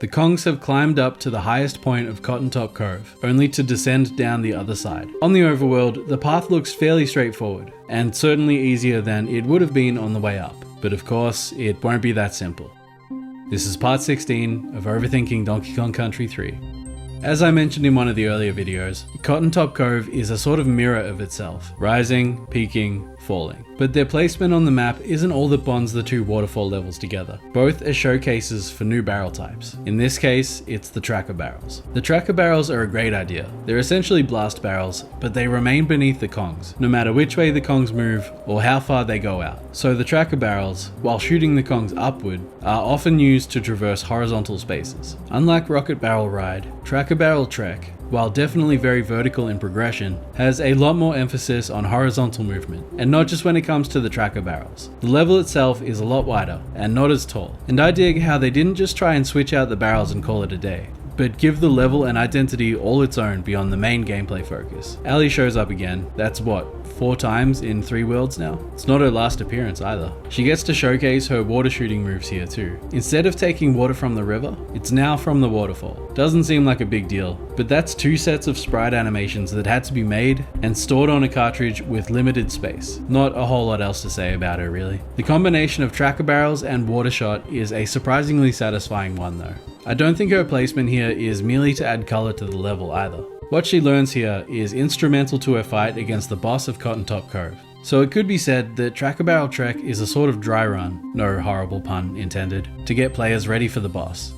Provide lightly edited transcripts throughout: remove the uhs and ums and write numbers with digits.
The Kongs have climbed up to the highest point of Cotton Top Cove, only to descend down the other side. On the overworld, the path looks fairly straightforward, and certainly easier than it would have been on the way up. But of course, it won't be that simple. This is part 16 of Overthinking Donkey Kong Country 3. As I mentioned in one of the earlier videos, Cotton Top Cove is a sort of mirror of itself, rising, peaking, falling. But their placement on the map isn't all that bonds the two waterfall levels together. Both are showcases for new barrel types. In this case, it's the tracker barrels. The tracker barrels are a great idea. They're essentially blast barrels, but they remain beneath the Kongs, no matter which way the Kongs move or how far they go out. So the tracker barrels, while shooting the Kongs upward, are often used to traverse horizontal spaces. Unlike Rocket Barrel Ride, Tracker Barrel Trek, while definitely very vertical in progression, has a lot more emphasis on horizontal movement, and not just when it comes to the tracker barrels. The level itself is a lot wider, and not as tall, and I dig how they didn't just try and switch out the barrels and call it a day, but give the level and identity all its own beyond the main gameplay focus. Ali shows up again, that's what, 4 times in 3 worlds now? It's not her last appearance either. She gets to showcase her water shooting moves here too. Instead of taking water from the river, it's now from the waterfall. Doesn't seem like a big deal, but that's 2 sets of sprite animations that had to be made and stored on a cartridge with limited space. Not a whole lot else to say about her really. The combination of tracker barrels and water shot is a surprisingly satisfying one though. I don't think her placement here is merely to add color to the level either. What she learns here is instrumental to her fight against the boss of Cotton Top Cove. So it could be said that Tracker Barrel Trek is a sort of dry run, no horrible pun intended, to get players ready for the boss.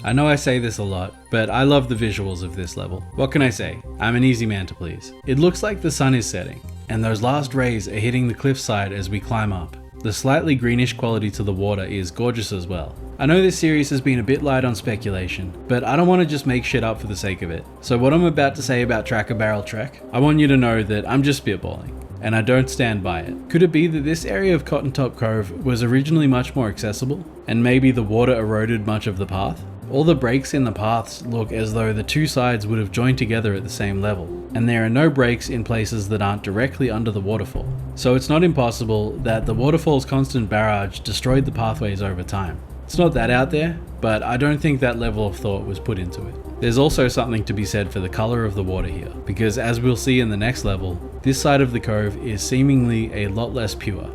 I know I say this a lot, but I love the visuals of this level. What can I say? I'm an easy man to please. It looks like the sun is setting, and those last rays are hitting the cliffside as we climb up. The slightly greenish quality to the water is gorgeous as well. I know this series has been a bit light on speculation, but I don't want to just make shit up for the sake of it. So what I'm about to say about Tracker Barrel Trek, I want you to know that I'm just spitballing, and I don't stand by it. Could it be that this area of Cotton Top Cove was originally much more accessible, and maybe the water eroded much of the path? All the breaks in the paths look as though the 2 sides would have joined together at the same level, and there are no breaks in places that aren't directly under the waterfall. So it's not impossible that the waterfall's constant barrage destroyed the pathways over time. It's not that out there, but I don't think that level of thought was put into it. There's also something to be said for the color of the water here, because as we'll see in the next level, this side of the cove is seemingly a lot less pure.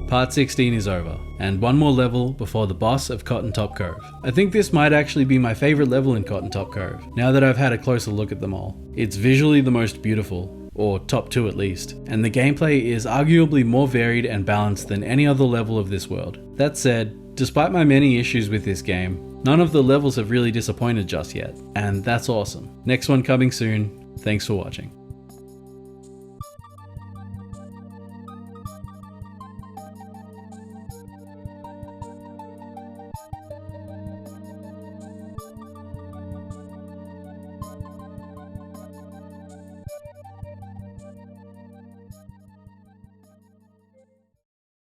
Part 16 is over, and one more level before the boss of Cotton Top Cove. I think this might actually be my favorite level in Cotton Top Cove, now that I've had a closer look at them all. It's visually the most beautiful, or top 2 at least, and the gameplay is arguably more varied and balanced than any other level of this world. That said, despite my many issues with this game, none of the levels have really disappointed just yet, and that's awesome. Next one coming soon. Thanks for watching.